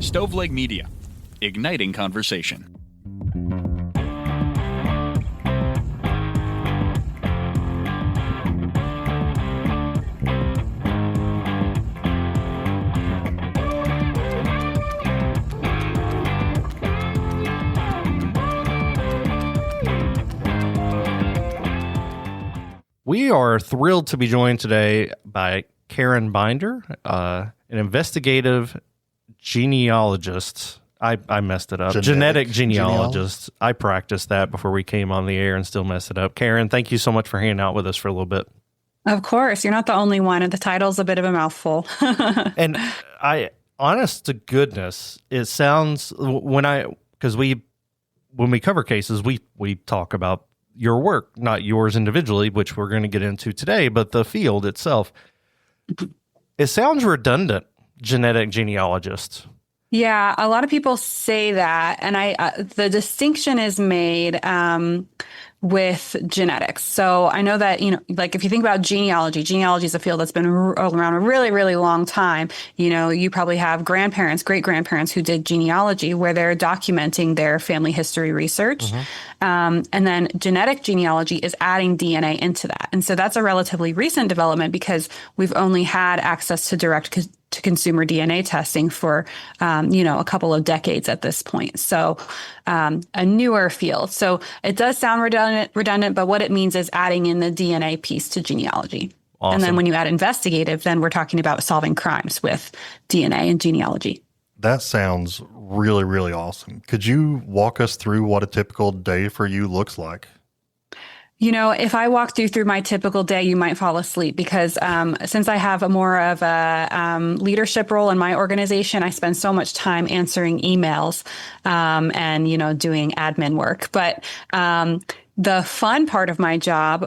Stoveleg Media, igniting conversation. We are thrilled to be joined today by Cairenn Binder, an investigative genealogist. I messed it up. Genetic genealogist. I practiced that before we came on the air and still messed it up. Cairenn, thank you so much for hanging out with us for a little bit. Of course. You're not the only one, and the title's a bit of a mouthful. And honest to goodness, it sounds, when we cover cases, we talk about your work, not yours individually, which we're going to get into today, but the field itself. It sounds redundant, genetic genealogist. Yeah, a lot of people say that, and the distinction is made with genetics. So I know that, like if you think about genealogy is a field that's been around a really, really long time. You probably have grandparents, great-grandparents who did genealogy where they're documenting their family history research. Mm-hmm. And then genetic genealogy is adding DNA into that. And so that's a relatively recent development because we've only had access to direct-to-consumer DNA testing for, a couple of decades at this point. So a newer field. So it does sound redundant, but what it means is adding in the DNA piece to genealogy. Awesome. And then when you add investigative, then we're talking about solving crimes with DNA and genealogy. That sounds really, really awesome. Could you walk us through what a typical day for you looks like? If I walked you through my typical day, you might fall asleep because since I have more of a leadership role in my organization, I spend so much time answering emails and, doing admin work. But the fun part of my job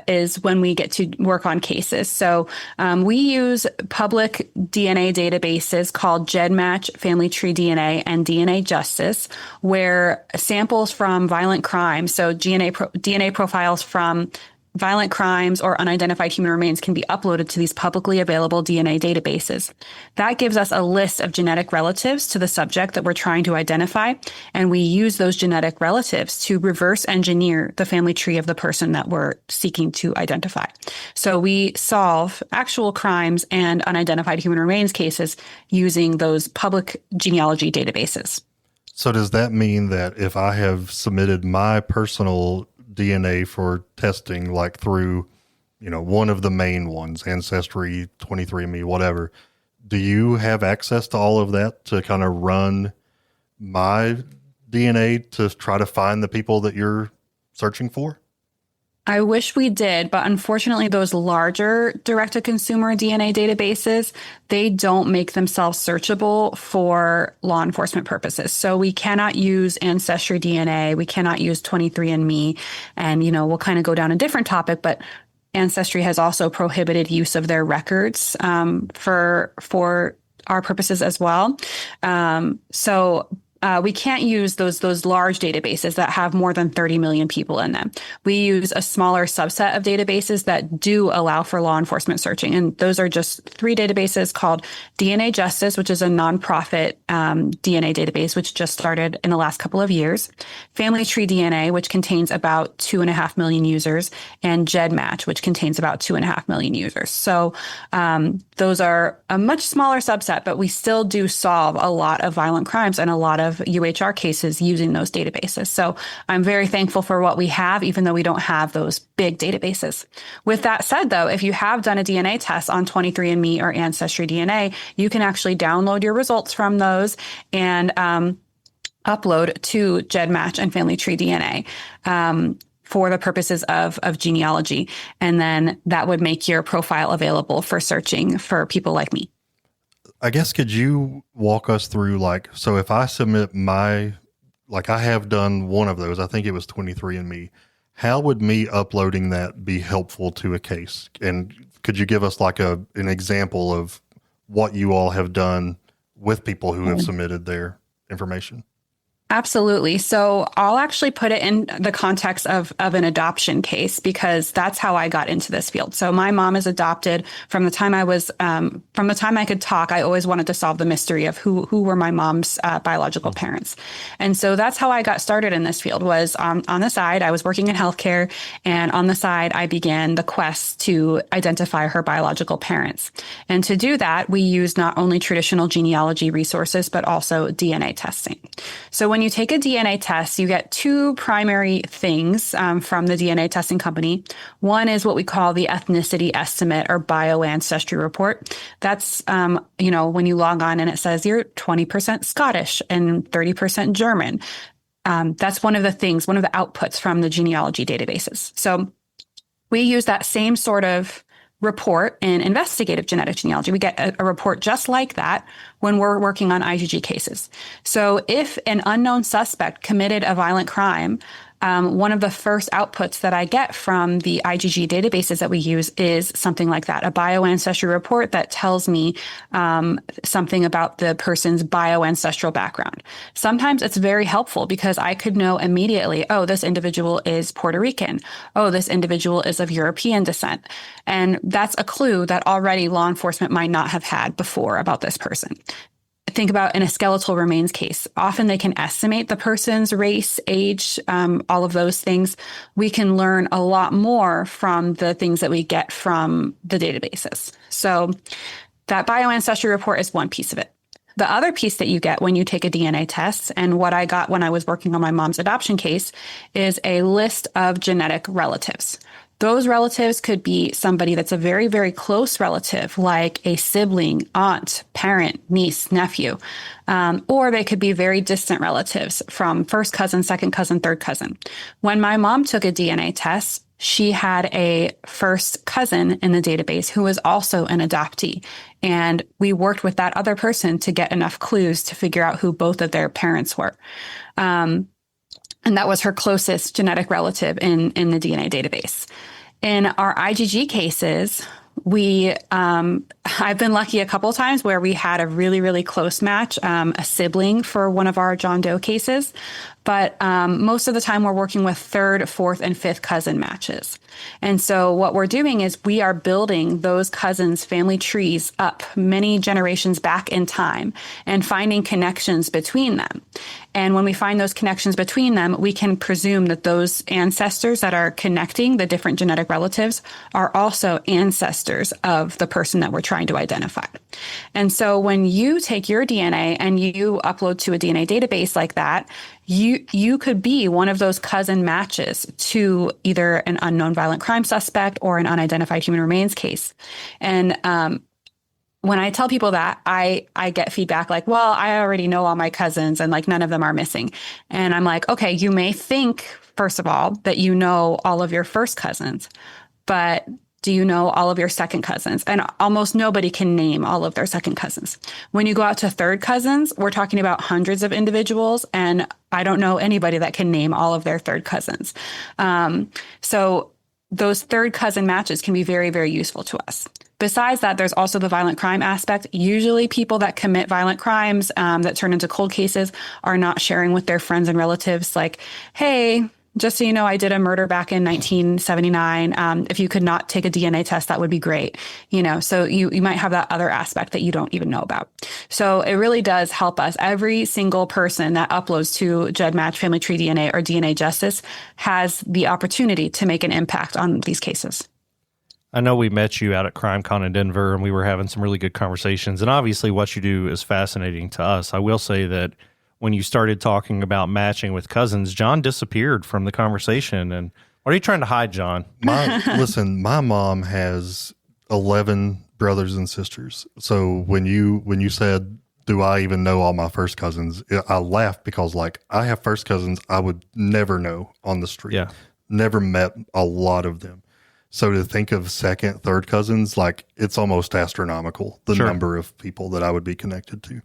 is when we get to work on cases. So we use public DNA databases called GEDmatch, Family Tree DNA, and DNA Justice, where samples from violent crimes, so DNA profiles from violent crimes or unidentified human remains can be uploaded to these publicly available DNA databases. That gives us a list of genetic relatives to the subject that we're trying to identify, and we use those genetic relatives to reverse engineer the family tree of the person that we're seeking to identify. So we solve actual crimes and unidentified human remains cases using those public genealogy databases. So does that mean that if I have submitted my personal DNA for testing, like through, one of the main ones, Ancestry, 23andMe, whatever, do you have access to all of that to kind of run my DNA to try to find the people that you're searching for? I wish we did, but unfortunately, those larger direct-to-consumer DNA databases, they don't make themselves searchable for law enforcement purposes. So we cannot use Ancestry DNA, we cannot use 23andMe, and, we'll kind of go down a different topic, but Ancestry has also prohibited use of their records for our purposes as well. We can't use those large databases that have more than 30 million people in them. We use a smaller subset of databases that do allow for law enforcement searching. And those are just 3 databases called DNA Justice, which is a nonprofit DNA database, which just started in the last couple of years. Family Tree DNA, which contains about 2.5 million users, and GEDmatch, which contains about 2.5 million users. So those are a much smaller subset, but we still do solve a lot of violent crimes and a lot of UHR cases using those databases. So I'm very thankful for what we have, even though we don't have those big databases. With that said, though, if you have done a DNA test on 23andMe or Ancestry DNA, you can actually download your results from those and upload to GEDmatch and Family Tree DNA. For the purposes of genealogy. And then that would make your profile available for searching for people like me. I guess, could you walk us through, so if I submit I have done one of those, I think it was 23andMe, how would me uploading that be helpful to a case? And could you give us an example of what you all have done with people who have submitted their information? Absolutely. So I'll actually put it in the context of an adoption case because that's how I got into this field. So my mom is adopted from the time from the time I could talk. I always wanted to solve the mystery of who were my mom's biological parents. And so that's how I got started in this field was on the side. I was working in healthcare, and on the side, I began the quest to identify her biological parents. And to do that, we use not only traditional genealogy resources, but also DNA testing. So when you take a DNA test, you get two primary things from the DNA testing company. One is what we call the ethnicity estimate or bioancestry report. That's, when you log on and it says you're 20% Scottish and 30% German. That's one of the outputs from the genealogy databases. So we use that same sort of report in investigative genetic genealogy. We get a report just like that when we're working on IGG cases. So if an unknown suspect committed a violent crime, one of the first outputs that I get from the IGG databases that we use is something like that, a bioancestry report that tells me something about the person's bioancestral background. Sometimes it's very helpful because I could know immediately, oh, this individual is Puerto Rican. Oh, this individual is of European descent. And that's a clue that already law enforcement might not have had before about this person. Think about in a skeletal remains case. Often they can estimate the person's race, age, all of those things. We can learn a lot more from the things that we get from the databases. So that bioancestry report is one piece of it. The other piece that you get when you take a DNA test, and what I got when I was working on my mom's adoption case, is a list of genetic relatives. Those relatives could be somebody that's a very, very close relative, like a sibling, aunt, parent, niece, nephew, or they could be very distant relatives from first cousin, second cousin, third cousin. When my mom took a DNA test, she had a first cousin in the database who was also an adoptee. And we worked with that other person to get enough clues to figure out who both of their parents were. And that was her closest genetic relative in the DNA database. In our IGG cases, I've been lucky a couple of times where we had a really, really close match, a sibling for one of our John Doe cases. But most of the time we're working with third, fourth, and fifth cousin matches. And so what we're doing is we are building those cousins' family trees up many generations back in time and finding connections between them. And when we find those connections between them, we can presume that those ancestors that are connecting the different genetic relatives are also ancestors of the person that we're trying to identify. And so when you take your DNA and you upload to a DNA database like that, you could be one of those cousin matches to either an unknown violent crime suspect or an unidentified human remains case. And when I tell people that, I get feedback like, well, I already know all my cousins and like none of them are missing. And I'm like, okay, you may think, first of all, that you know all of your first cousins, but do you know all of your second cousins? And almost nobody can name all of their second cousins. When you go out to third cousins, we're talking about hundreds of individuals, and I don't know anybody that can name all of their third cousins. So those third cousin matches can be very, very useful to us. Besides that, there's also the violent crime aspect. Usually people that commit violent crimes that turn into cold cases are not sharing with their friends and relatives like, hey, just so you know, I did a murder back in 1979. If you could not take a DNA test, that would be great. So you might have that other aspect that you don't even know about. So it really does help us. Every single person that uploads to GEDmatch, Family Tree DNA, or DNA Justice has the opportunity to make an impact on these cases. I know we met you out at CrimeCon in Denver, and we were having some really good conversations. And obviously what you do is fascinating to us. I will say that when you started talking about matching with cousins, John disappeared from the conversation. And what are you trying to hide, John? Listen, my mom has 11 brothers and sisters. So when you said, do I even know all my first cousins? I laughed because I have first cousins I would never know on the street. Yeah. Never met a lot of them. So to think of second, third cousins, it's almost astronomical, the number of people that I would be connected to.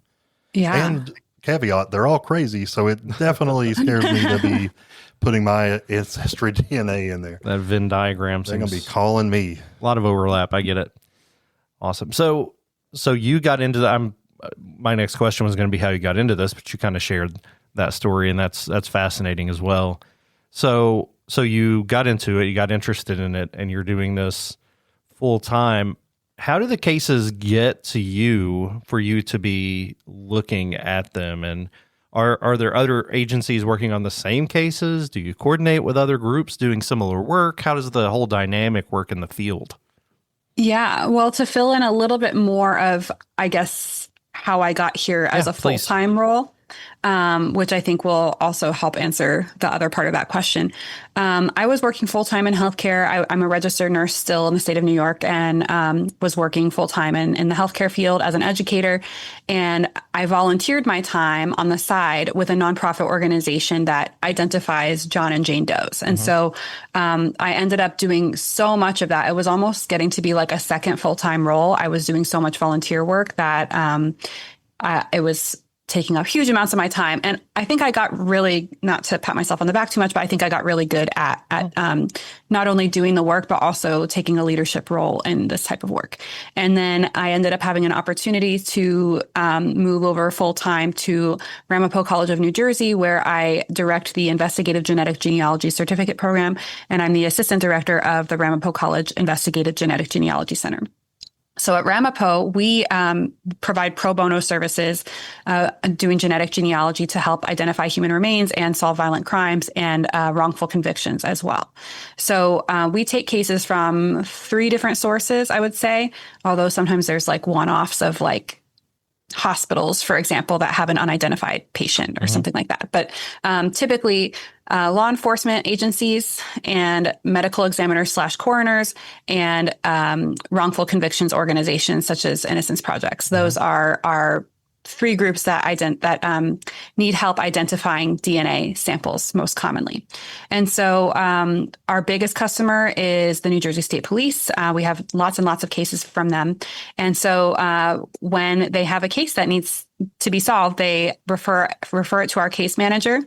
Yeah. And caveat, they're all crazy, so it definitely scares me to be putting my ancestry DNA in there. That Venn diagram. They're going to be calling me. A lot of overlap. I get it. Awesome. So you got into my next question was going to be how you got into this, but you kind of shared that story, and that's fascinating as well. So you got into it, you got interested in it, and you're doing this full time. How do the cases get to you for you to be looking at them? And are there other agencies working on the same cases? Do you coordinate with other groups doing similar work? How does the whole dynamic work in the field? Yeah, well, to fill in a little bit more of, I guess, how I got here as a full-time role, which I think will also help answer the other part of that question. I was working full-time in healthcare. I'm a registered nurse still in the state of New York, and was working full-time in the healthcare field as an educator. And I volunteered my time on the side with a nonprofit organization that identifies John and Jane Does. And so I ended up doing so much of that. It was almost getting to be like a second full-time role. I was doing so much volunteer work that it was taking up huge amounts of my time. And I think I got really, not to pat myself on the back too much, but I think I got really good at not only doing the work, but also taking a leadership role in this type of work. And then I ended up having an opportunity to move over full time to Ramapo College of New Jersey, where I direct the Investigative Genetic Genealogy Certificate Program. And I'm the assistant director of the Ramapo College Investigative Genetic Genealogy Center. So at Ramapo, we provide pro bono services doing genetic genealogy to help identify human remains and solve violent crimes and wrongful convictions as well. So we take cases from 3 different sources, I would say, although sometimes there's like one-offs of like hospitals, for example, that have an unidentified patient or something like that. But typically, law enforcement agencies and medical examiners / coroners and wrongful convictions organizations such as Innocence Projects. Those are 3 groups that need help identifying DNA samples most commonly. And so our biggest customer is the New Jersey State Police. We have lots and lots of cases from them. And so when they have a case that needs to be solved, they refer it to our case manager.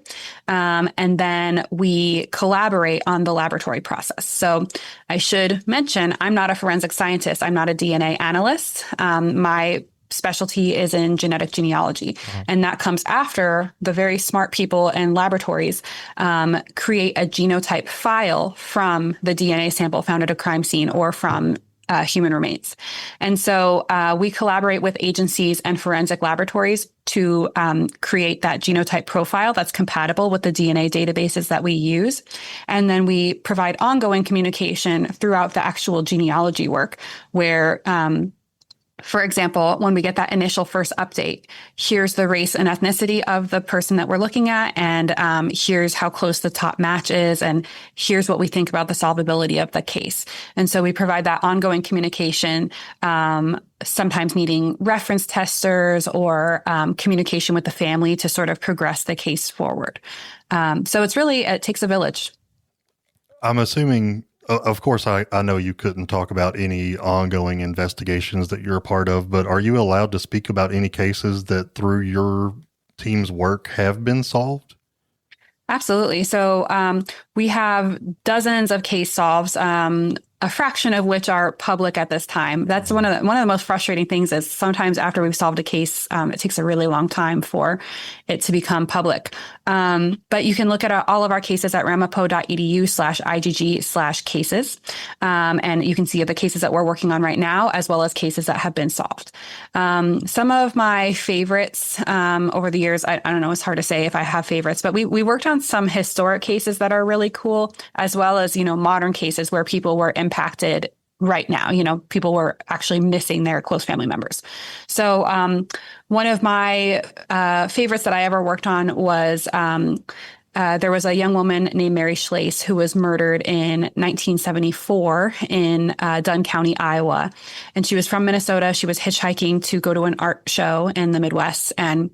And then we collaborate on the laboratory process. So I should mention, I'm not a forensic scientist. I'm not a DNA analyst. My specialty is in genetic genealogy. And that comes after the very smart people in laboratories create a genotype file from the DNA sample found at a crime scene or from human remains. And so we collaborate with agencies and forensic laboratories to create that genotype profile that's compatible with the DNA databases that we use. And then we provide ongoing communication throughout the actual genealogy work where for example, when we get that initial first update, here's the race and ethnicity of the person that we're looking at, and here's how close the top match is, and here's what we think about the solvability of the case. And so we provide that ongoing communication, sometimes needing reference testers or communication with the family to sort of progress the case forward. So it takes a village. I'm assuming... Of course, I know you couldn't talk about any ongoing investigations that you're a part of, but are you allowed to speak about any cases that through your team's work have been solved? Absolutely. So we have dozens of case solves, a fraction of which are public at this time. That's one of the most frustrating things is sometimes after we've solved a case, it takes a really long time for it to become public. But you can look at all of our cases at ramapo.edu/IGG/cases. And you can see the cases that we're working on right now, as well as cases that have been solved. Some of my favorites over the years, I don't know, it's hard to say if I have favorites, but we worked on some historic cases that are really cool, as well as, modern cases where people were impacted right now. People were actually missing their close family members. So one of my favorites that I ever worked on was there was a young woman named Mary Schlace who was murdered in 1974 in Dunn County, Iowa. And she was from Minnesota. She was hitchhiking to go to an art show in the Midwest. And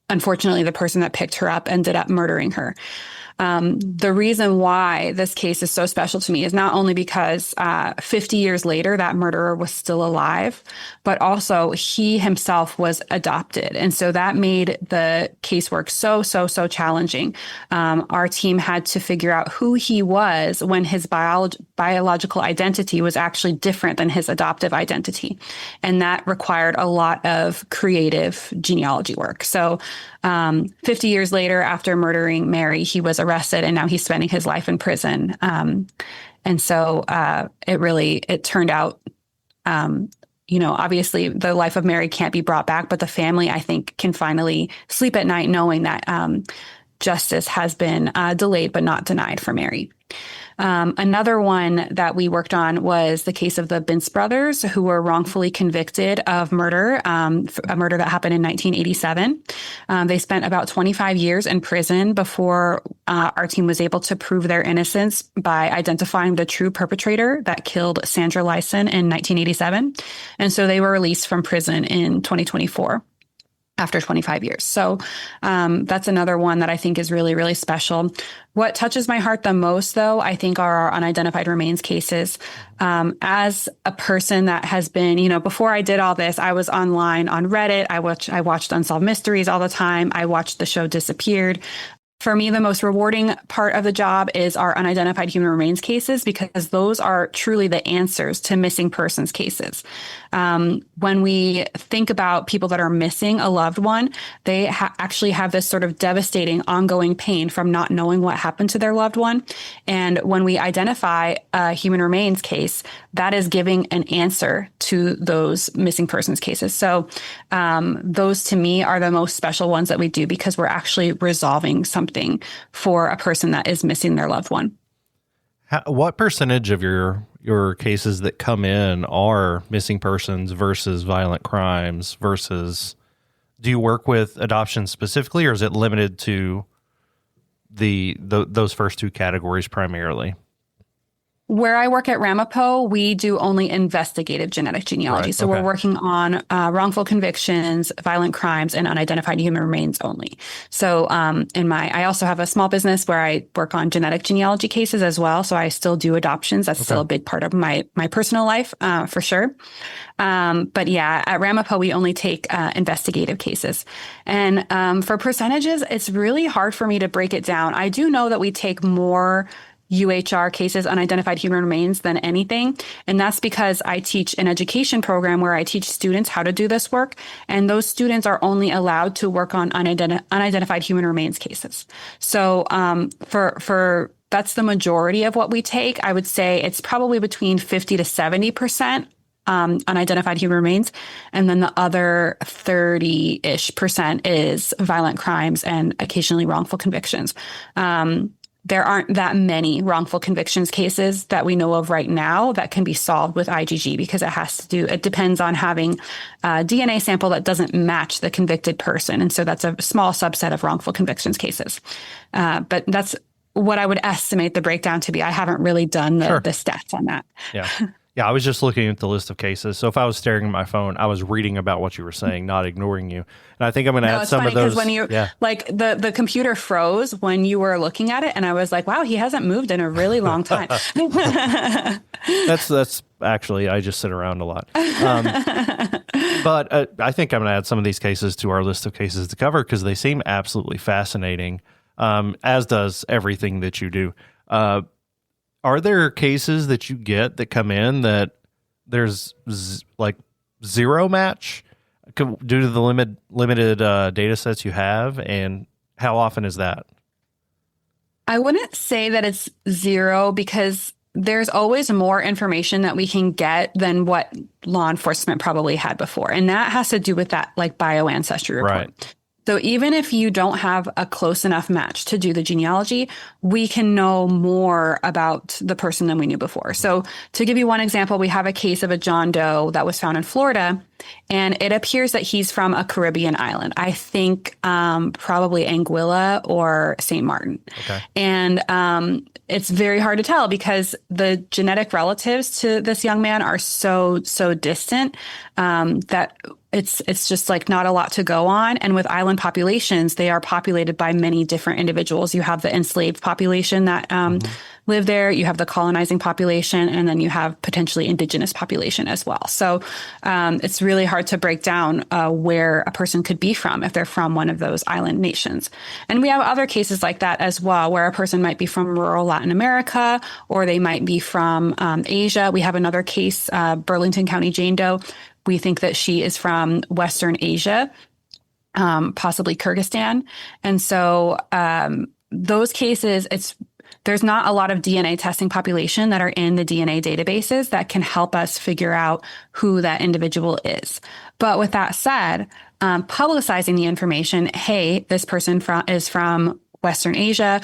unfortunately, the person that picked her up ended up murdering her. The reason why this case is so special to me is not only because 50 years later, that murderer was still alive, but also he himself was adopted. And so that made the casework so challenging. Our team had to figure out who he was when his biological identity was actually different than his adoptive identity. And that required a lot of creative genealogy work. So 50 years later, after murdering Mary, he was arrested and now he's spending his life in prison. And so it turned out, obviously the life of Mary can't be brought back, but the family, I think, can finally sleep at night knowing that justice has been delayed but not denied for Mary. Another one that we worked on was the case of the Bintz brothers, who were wrongfully convicted of murder, a murder that happened in 1987. They spent about 25 years in prison before our team was able to prove their innocence by identifying the true perpetrator that killed Sandra Lyson in 1987. And so they were released from prison in 2024. After 25 years. So that's another one that I think is really, really special. What touches my heart the most, though, I think are our unidentified remains cases. As a person that has been, before I did all this, I was online on Reddit. I watched Unsolved Mysteries all the time. I watched the show Disappeared. For me, the most rewarding part of the job is our unidentified human remains cases, because those are truly the answers to missing persons cases. When we think about people that are missing a loved one, they actually have this sort of devastating ongoing pain from not knowing what happened to their loved one. And when we identify a human remains case, that is giving an answer to those missing persons cases. So those to me are the most special ones that we do, because we're actually resolving something for a person that is missing their loved one. What percentage of your cases that come in are missing persons versus violent crimes versus, do you work with adoption specifically, or is it limited to those first two categories primarily? Where I work at Ramapo, we do only investigative genetic genealogy. Right, so okay. We're working on wrongful convictions, violent crimes, and unidentified human remains only. So I also have a small business where I work on genetic genealogy cases as well. So I still do adoptions. That's still a big part of my personal life, for sure. But yeah, at Ramapo, we only take investigative cases. And for percentages, it's really hard for me to break it down. I do know that we take more UHR cases, unidentified human remains, than anything. And that's because I teach an education program where I teach students how to do this work. And those students are only allowed to work on unidentified human remains cases. So for that's the majority of what we take. I would say it's probably between 50 to 70% unidentified human remains. And then the other 30-ish% is violent crimes and occasionally wrongful convictions. There aren't that many wrongful convictions cases that we know of right now that can be solved with IGG, because it depends on having a DNA sample that doesn't match the convicted person. And so that's a small subset of wrongful convictions cases. But that's what I would estimate the breakdown to be. I haven't really done the stats on that. Yeah. Yeah, I was just looking at the list of cases. So if I was staring at my phone, I was reading about what you were saying, not ignoring you. And I think I'm going to add some of those. When you like the computer froze when you were looking at it, and I was like, "Wow, he hasn't moved in a really long time." That's actually, I just sit around a lot. But I think I'm going to add some of these cases to our list of cases to cover, because they seem absolutely fascinating, as does everything that you do. Are there cases that you get that come in that there's zero match due to the limited data sets you have? And how often is that? I wouldn't say that it's zero, because there's always more information that we can get than what law enforcement probably had before. And that has to do with that bioancestry report. Right. So even if you don't have a close enough match to do the genealogy, we can know more about the person than we knew before. So to give you one example, we have a case of a John Doe that was found in Florida, and it appears that he's from a Caribbean island. I think probably Anguilla or St. Martin. Okay. And it's very hard to tell, because the genetic relatives to this young man are so distant that it's just like not a lot to go on. And with island populations, they are populated by many different individuals. You have the enslaved population that live there, you have the colonizing population, and then you have potentially indigenous population as well. So it's really hard to break down where a person could be from if they're from one of those island nations. And we have other cases like that as well, where a person might be from rural Latin America, or they might be from Asia. We have another case, Burlington County Jane Doe. We think that she is from Western Asia, possibly Kyrgyzstan. And so those cases, there's not a lot of DNA testing population that are in the DNA databases that can help us figure out who that individual is. But with that said, publicizing the information, hey, this person is from Western Asia,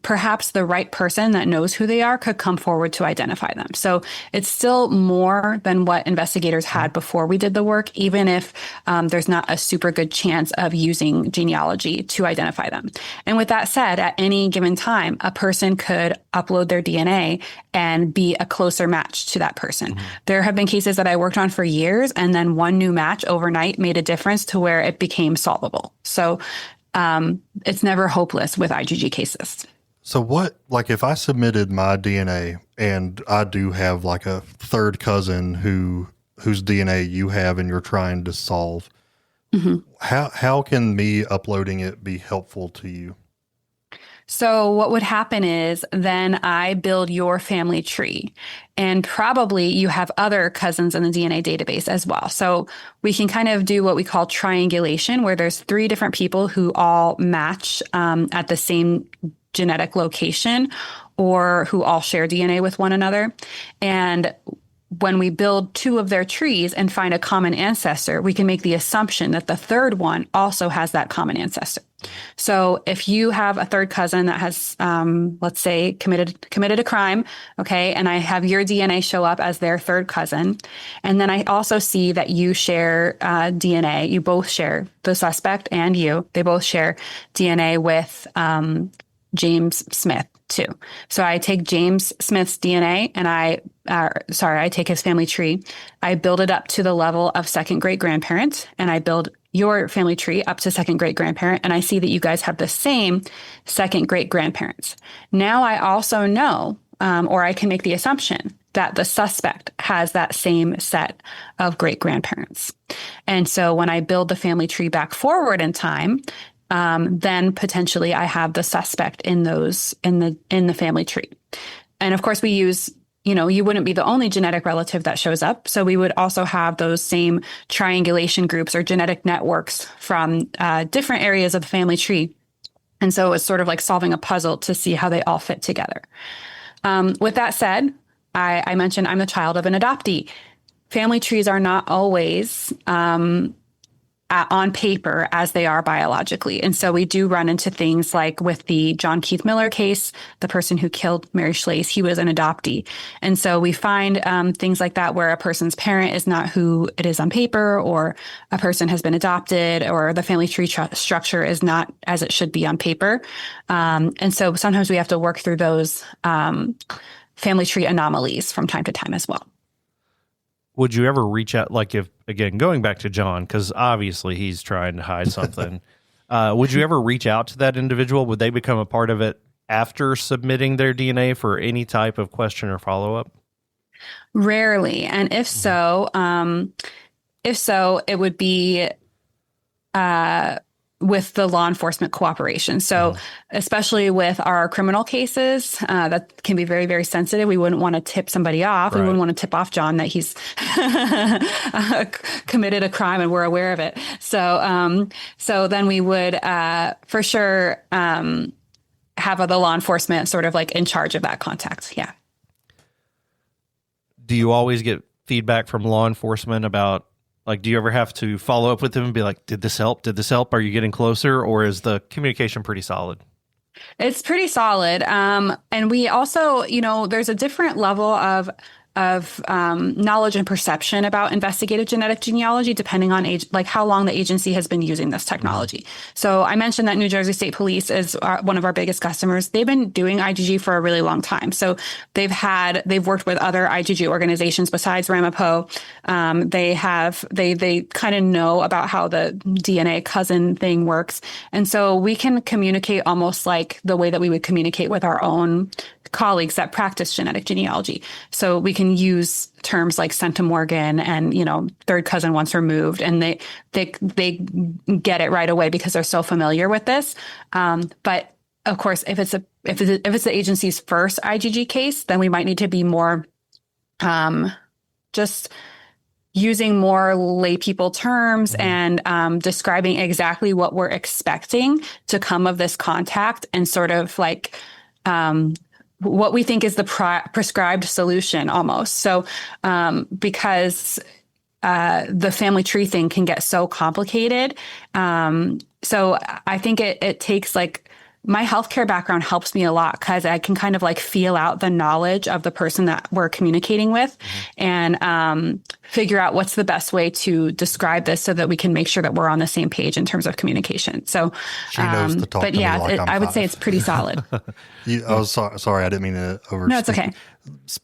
perhaps the right person that knows who they are could come forward to identify them. So it's still more than what investigators had before we did the work, even if there's not a super good chance of using genealogy to identify them. And with that said, at any given time, a person could upload their DNA and be a closer match to that person. There have been cases that I worked on for years, and then one new match overnight made a difference to where it became solvable. So it's never hopeless with IGG cases. So what, like if I submitted my DNA and I do have like a third cousin whose DNA you have and you're trying to solve, how can me uploading it be helpful to you? So what would happen is then I build your family tree, and probably you have other cousins in the DNA database as well. So we can kind of do what we call triangulation, where there's 3 different people who all match at the same genetic location, or who all share DNA with one another. And when we build 2 of their trees and find a common ancestor, we can make the assumption that the third one also has that common ancestor. So if you have a third cousin that has, let's say, committed a crime, okay, and I have your DNA show up as their third cousin, and then I also see that you share DNA, you both share, the suspect and you, they both share DNA with James Smith too. So I take James Smith's DNA and I take his family tree. I build it up to the level of second great grandparent, and I build your family tree up to second great grandparent. And I see that you guys have the same second great grandparents. Now I also know, or I can make the assumption that the suspect has that same set of great grandparents. And so when I build the family tree back forward in time, then potentially I have the suspect in the family tree. And of course we use, you wouldn't be the only genetic relative that shows up. So we would also have those same triangulation groups or genetic networks from different areas of the family tree. And so it's sort of like solving a puzzle to see how they all fit together. With that said, I mentioned I'm the child of an adoptee. Family trees are not always on paper as they are biologically. And so we do run into things like with the John Keith Miller case, the person who killed Mary Schlaese, he was an adoptee. And so we find things like that where a person's parent is not who it is on paper, or a person has been adopted, or the family tree structure is not as it should be on paper. And so sometimes we have to work through those family tree anomalies from time to time as well. Would you ever reach out, like if, again, going back to John, because obviously he's trying to hide something, would you ever reach out to that individual? Would they become a part of it after submitting their DNA for any type of question or follow-up? Rarely. And if so, it would be with the law enforcement cooperation. So especially with our criminal cases, that can be very, very sensitive. We wouldn't want to tip somebody off. Right. We wouldn't want to tip off John that he's committed a crime and we're aware of it. So then we would for sure have the law enforcement sort of like in charge of that contact. Yeah. Do you always get feedback from law enforcement about, like, do you ever have to follow up with them and be like, did this help? Did this help? Are you getting closer? Or is the communication pretty solid? It's pretty solid. And we also, there's a different level of knowledge and perception about investigative genetic genealogy, depending on age, like how long the agency has been using this technology. So I mentioned that New Jersey State Police is one of our biggest customers. They've been doing IGG for a really long time. So they've worked with other IGG organizations besides Ramapo. They kind of know about how the DNA cousin thing works. And so we can communicate almost like the way that we would communicate with our own colleagues that practice genetic genealogy. So we can use terms like centimorgan and, third cousin once removed, and they get it right away because they're so familiar with this. But of course, if it's the agency's first IGG case, then we might need to be more just using more lay people terms and describing exactly what we're expecting to come of this contact, and sort of like what we think is the prescribed solution almost. So because the family tree thing can get so complicated. So I think it takes like, my healthcare background helps me a lot because I can kind of like feel out the knowledge of the person that we're communicating with and figure out what's the best way to describe this so that we can make sure that we're on the same page in terms of communication. So, she knows to talk but to yeah, me like I'm I would 5. say it's pretty solid. I was sorry, I didn't mean to over. No, it's okay.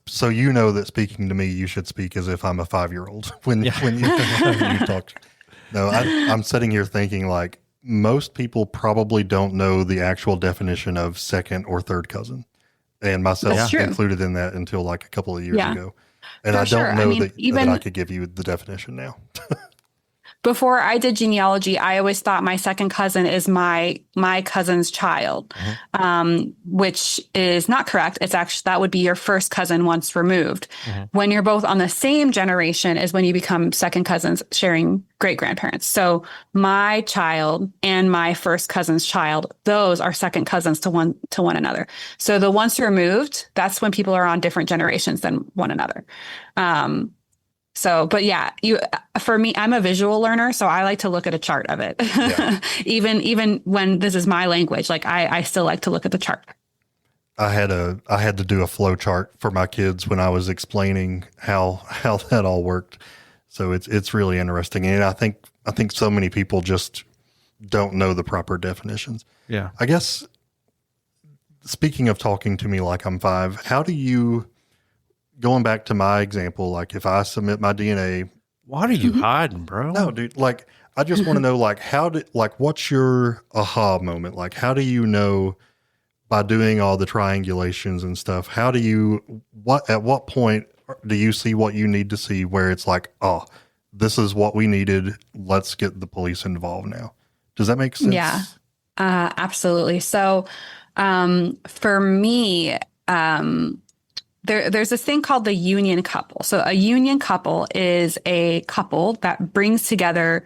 So that speaking to me, you should speak as if I'm a 5-year-old when you talk. No, I'm sitting here thinking like, most people probably don't know the actual definition of second or third cousin, and myself included in that until like a couple of years ago. And I don't know that I could give you the definition now. Before I did genealogy, I always thought my second cousin is my cousin's child, which is not correct. It's actually, that would be your first cousin once removed. When you're both on the same generation is when you become second cousins sharing great grandparents. So my child and my first cousin's child, those are second cousins to one another. So the once removed, that's when people are on different generations than one another. So, but yeah, for me, I'm a visual learner, so I like to look at a chart of it. Yeah. even when this is my language, like I still like to look at the chart. I had to do a flow chart for my kids when I was explaining how that all worked. So it's really interesting. And I think so many people just don't know the proper definitions. Yeah. I guess, speaking of talking to me like I'm 5, how do you, going back to my example, like if I submit my DNA. What are you hiding, bro? No, dude. Like, I just want to know, like, what's your aha moment? Like, how do you know by doing all the triangulations and stuff? At what point do you see what you need to see where it's like, oh, this is what we needed. Let's get the police involved now. Does that make sense? Yeah, absolutely. So, for me, there's this thing called the union couple. So a union couple is a couple that brings together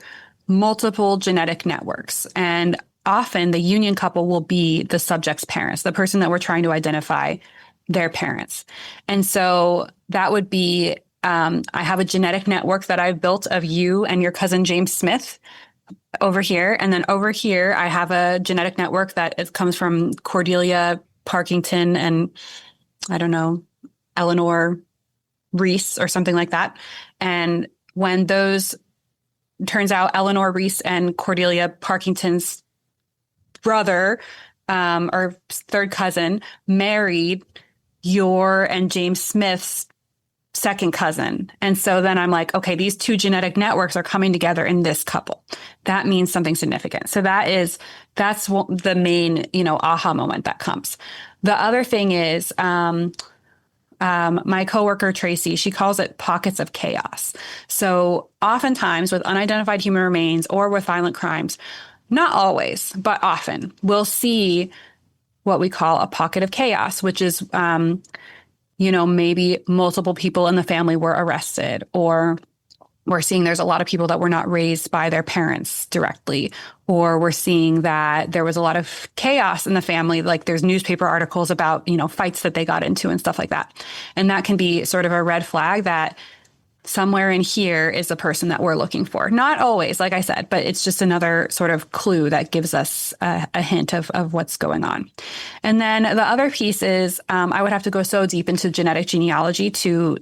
multiple genetic networks. And often the union couple will be the subject's parents, the person that we're trying to identify, their parents. And so that would be, I have a genetic network that I've built of you and your cousin James Smith over here. And then over here, I have a genetic network that comes from Cordelia Parkington and I don't know, Eleanor Reese or something like that. And when those, turns out Eleanor Reese and Cordelia Parkington's brother or third cousin married your and James Smith's second cousin. And so then I'm like, okay, these two genetic networks are coming together in this couple. That means something significant. So that's the main, aha moment that comes. The other thing is, my coworker, Tracy, she calls it pockets of chaos. So oftentimes with unidentified human remains or with violent crimes, not always, but often, we'll see what we call a pocket of chaos, which is, maybe multiple people in the family were arrested, or we're seeing there's a lot of people that were not raised by their parents directly, or we're seeing that there was a lot of chaos in the family. Like there's newspaper articles about, fights that they got into and stuff like that. And that can be sort of a red flag that somewhere in here is the person that we're looking for. Not always, like I said, but it's just another sort of clue that gives us a hint of what's going on. And then the other piece is I would have to go so deep into genetic genealogy to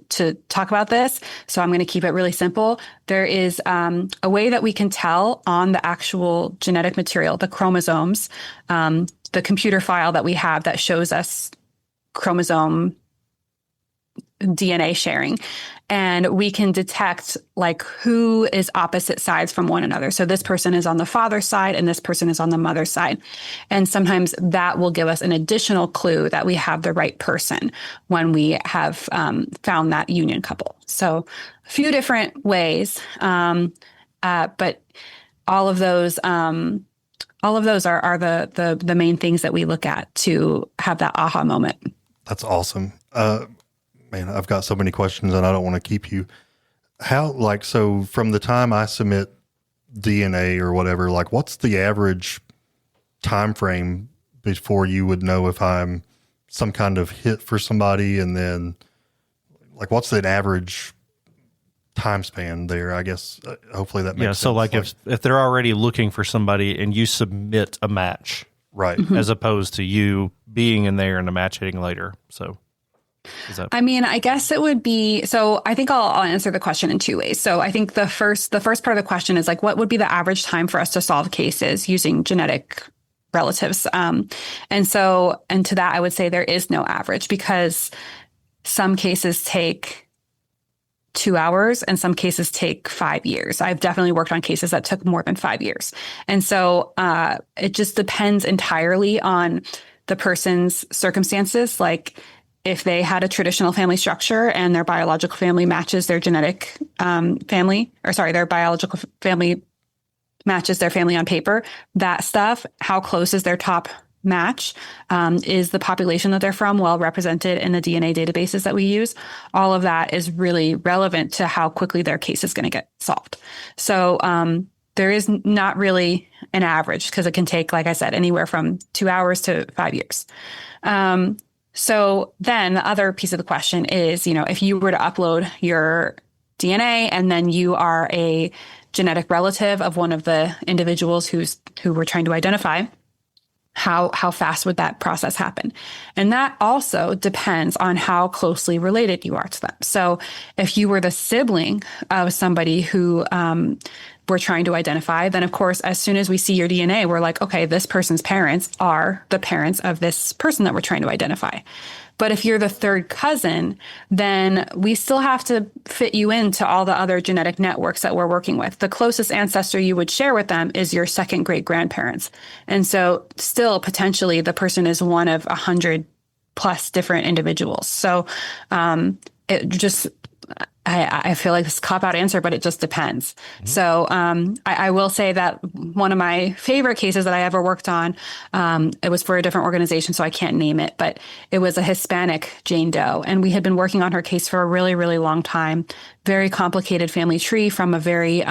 talk about this. So I'm going to keep it really simple. There is a way that we can tell on the actual genetic material, the chromosomes, the computer file that we have that shows us chromosome DNA sharing. And we can detect like who is opposite sides from one another. So this person is on the father's side and this person is on the mother's side. And sometimes that will give us an additional clue that we have the right person when we have found that union couple. So a few different ways, but all of those are the main things that we look at to have that aha moment. That's awesome. Man, I've got so many questions and I don't want to keep you. So from the time I submit DNA or whatever, like what's the average time frame before you would know if I'm some kind of hit for somebody? And then like, what's the average time span there? I guess, hopefully that makes sense. So like if they're already looking for somebody and you submit a match, right. As opposed to you being in there and a match hitting later. So I guess it would be, so I think I'll answer the question in two ways. So I think the first part of the question is like, what would be the average time for us to solve cases using genetic relatives? And to that, I would say there is no average because some cases take 2 hours and some cases take 5 years. I've definitely worked on cases that took more than 5 years. And so it just depends entirely on the person's circumstances. Like, if they had a traditional family structure and their biological family matches their genetic their biological family matches their family on paper, that stuff, how close is their top match? Is the population that they're from well represented in the DNA databases that we use? All of that is really relevant to how quickly their case is going to get solved. So there is not really an average because it can take, like I said, anywhere from 2 hours to 5 years. So then the other piece of the question is, if you were to upload your DNA and then you are a genetic relative of one of the individuals who we're trying to identify, how fast would that process happen? And that also depends on how closely related you are to them. So if you were the sibling of somebody who we're trying to identify, then of course, as soon as we see your DNA, we're like, okay, this person's parents are the parents of this person that we're trying to identify. But if you're the third cousin, then we still have to fit you into all the other genetic networks that we're working with. The closest ancestor you would share with them is your second great grandparents. And so still potentially the person is one of 100 plus different individuals. So it just, I feel like this cop-out answer, but it just depends. Mm-hmm. So I will say that one of my favorite cases that I ever worked on, it was for a different organization, so I can't name it, but it was a Hispanic Jane Doe. And we had been working on her case for a really, really long time. Very complicated family tree from a very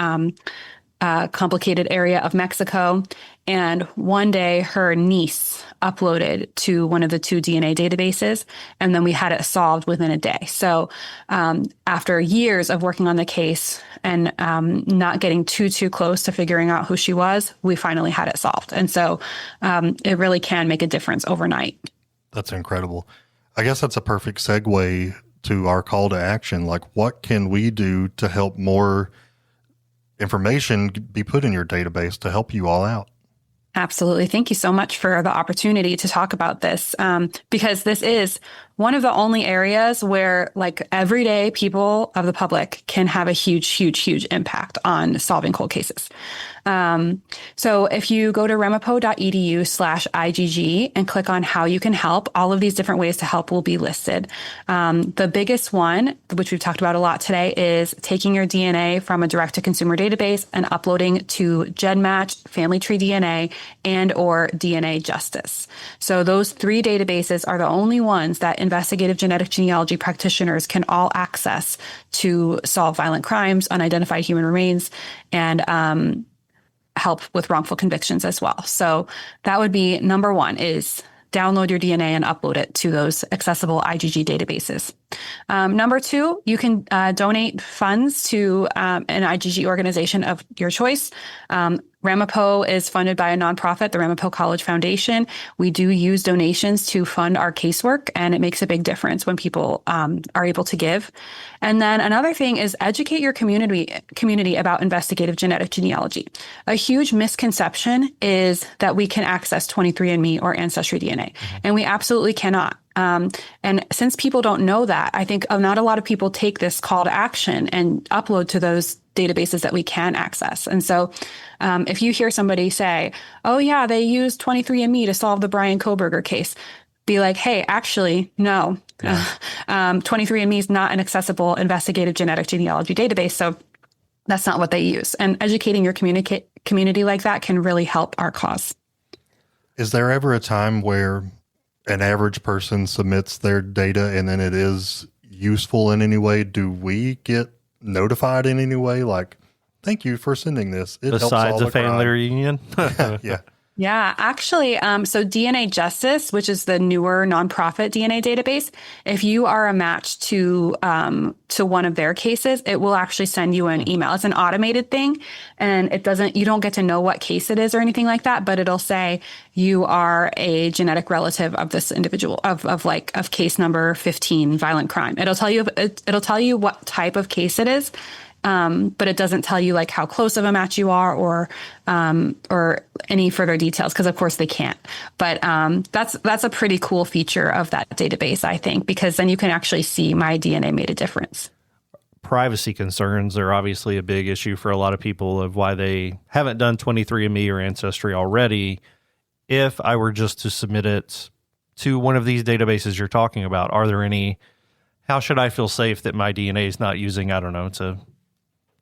complicated area of Mexico. And one day her niece uploaded to one of the two DNA databases, and then we had it solved within a day. So after years of working on the case and not getting too close to figuring out who she was, we finally had it solved. And so it really can make a difference overnight. That's incredible. I guess that's a perfect segue to our call to action. Like, what can we do to help more information be put in your database to help you all out? Absolutely. Thank you so much for the opportunity to talk about this, because this is one of the only areas where, like, everyday people of the public can have a huge impact on solving cold cases. So if you go to ramapo.edu/IGG and click on how you can help, all of these different ways to help will be listed. The biggest one, which we've talked about a lot today, is taking your DNA from a direct-to-consumer database and uploading to GenMatch, Family Tree DNA, and or DNA Justice. So those three databases are the only ones that investigative genetic genealogy practitioners can all access to solve violent crimes, unidentified human remains, and help with wrongful convictions as well. So that would be number one, is download your DNA and upload it to those accessible IGG databases. Number two, you can donate funds to an IGG organization of your choice. Ramapo is funded by a nonprofit, the Ramapo College Foundation. We do use donations to fund our casework, and it makes a big difference when people are able to give. And then another thing is educate your community about investigative genetic genealogy. A huge misconception is that we can access 23andMe or Ancestry DNA, and we absolutely cannot. And since people don't know that, I think not a lot of people take this call to action and upload to those databases that we can access. And so if you hear somebody say, oh yeah, they used 23andMe to solve the Brian Koberger case, be like, hey, actually, no. 23andMe is not an accessible investigative genetic genealogy database. So that's not what they use. And educating your community like that can really help our cause. Is there ever a time where an average person submits their data and then it is useful in any way? Do we get notified in any way? Like, thank you for sending this. It Besides a family reunion? Yeah. Yeah, actually, so DNA Justice, which is the newer nonprofit DNA database, if you are a match to one of their cases, it will actually send you an email. It's an automated thing, and you don't get to know what case it is or anything like that, but it'll say you are a genetic relative of this individual of case number 15, violent crime. It'll tell you what type of case it is. But it doesn't tell you like how close of a match you are or any further details, because of course they can't. But that's a pretty cool feature of that database, I think, because then you can actually see my DNA made a difference. Privacy concerns are obviously a big issue for a lot of people of why they haven't done 23andMe or Ancestry already. If I were just to submit it to one of these databases you're talking about, how should I feel safe that my DNA is not using, I don't know,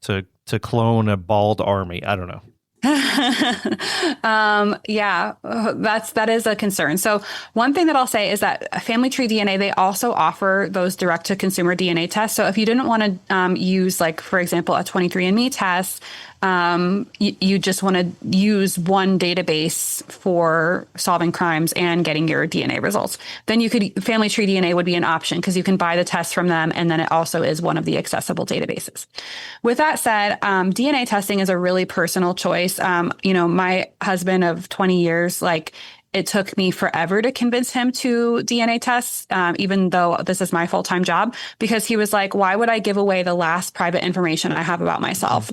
to clone a bald army? I don't know. That is a concern. So one thing that I'll say is that Family Tree DNA, they also offer those direct to consumer DNA tests. So if you didn't want to use, like, for example, a 23andMe test, you just want to use one database for solving crimes and getting your DNA results, then Family Tree DNA would be an option, because you can buy the test from them, and then it also is one of the accessible databases. With that said, DNA testing is a really personal choice. My husband of 20 years, it took me forever to convince him to DNA tests, even though this is my full-time job, because he was like, why would I give away the last private information I have about myself?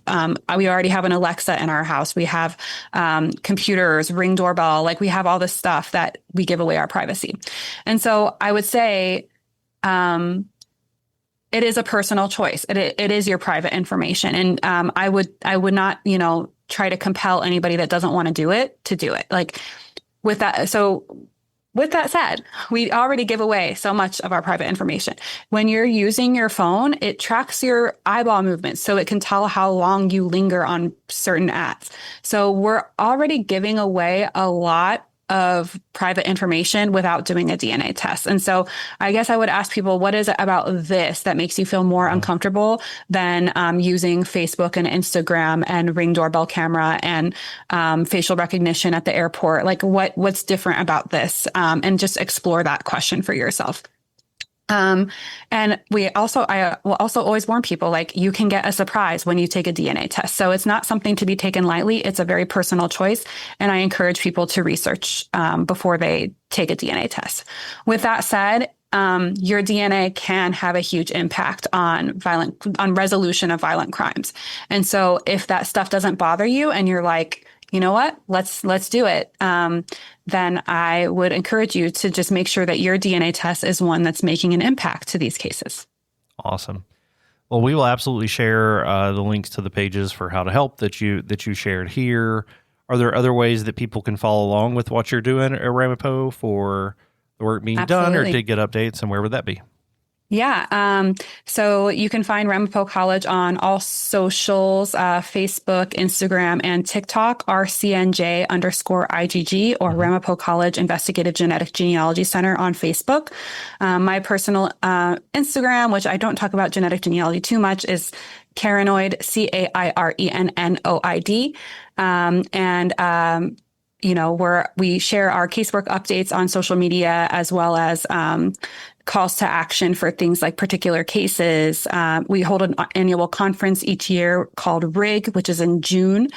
We already have an Alexa in our house. We have computers, Ring doorbell. We have all this stuff that we give away our privacy. And so I would say it is a personal choice. It is your private information. And I would not, try to compel anybody that doesn't want to do it. With that said, we already give away so much of our private information. When you're using your phone, it tracks your eyeball movements, so it can tell how long you linger on certain ads. So we're already giving away a lot of private information without doing a DNA test. And so I guess I would ask people, what is it about this that makes you feel more uncomfortable than using Facebook and Instagram and Ring doorbell camera and facial recognition at the airport? What's different about this? And just explore that question for yourself. And I will also always warn people, you can get a surprise when you take a DNA test. So it's not something to be taken lightly. It's a very personal choice. And I encourage people to research before they take a DNA test. With that said, your DNA can have a huge impact on resolution of violent crimes. And so if that stuff doesn't bother you and you're like, you know what, let's do it, then I would encourage you to just make sure that your DNA test is one that's making an impact to these cases. Awesome. Well, we will absolutely share the links to the pages for how to help that you shared here. Are there other ways that people can follow along with what you're doing at Ramapo for the work being done, or to get updates, and where would that be? Yeah. So you can find Ramapo College on all socials, Facebook, Instagram, and TikTok, RCNJ_IGG, or Ramapo College Investigative Genetic Genealogy Center on Facebook. My personal Instagram, which I don't talk about genetic genealogy too much, is Cairennoid, CAIRENNOID. Where we share our casework updates on social media, as well as calls to action for things like particular cases. We hold an annual conference each year called RIG, which is in June.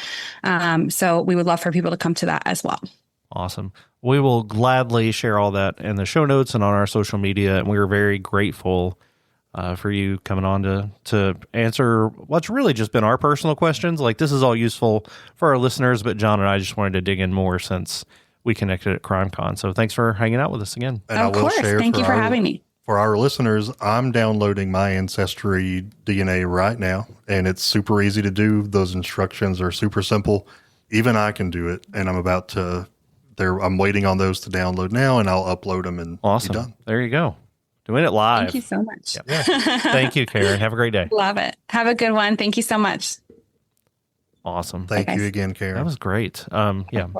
So we would love for people to come to that as well. Awesome. We will gladly share all that in the show notes and on our social media. And we are very grateful for you coming on to answer what's really just been our personal questions. Like, this is all useful for our listeners, but John and I just wanted to dig in more since we connected at CrimeCon. So thanks for hanging out with us again. And of course. Thank you for having me. For our listeners, I'm downloading my Ancestry DNA right now, and it's super easy to do. Those instructions are super simple. Even I can do it, and I'm waiting on those to download now, and I'll upload them and awesome. be done. There you go. Doing it live. Thank you so much. Yep. Yeah. Thank you, Cairenn. Have a great day. Love it. Have a good one. Thank you so much. Awesome. Thank you again, Cairenn. That was great.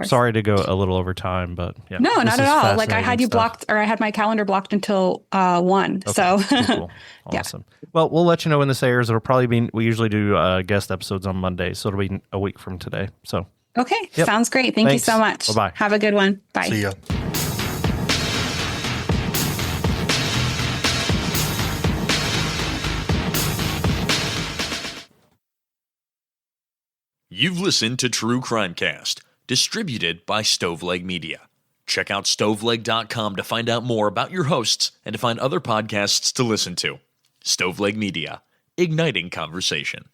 Sorry to go a little over time, but yeah. No, not at all. Like, I had you blocked, or I had my calendar blocked until 1. Okay. So cool. Awesome. Yeah. Well, we'll let you know when this airs. It'll probably be, we usually do guest episodes on Monday, so it'll be a week from today. So okay. Yep. Sounds great. Thanks you so much. Bye-bye. Have a good one. Bye. See ya. You've listened to True Crimecast, distributed by Stoveleg Media. Check out stoveleg.com to find out more about your hosts and to find other podcasts to listen to. Stoveleg Media, igniting conversation.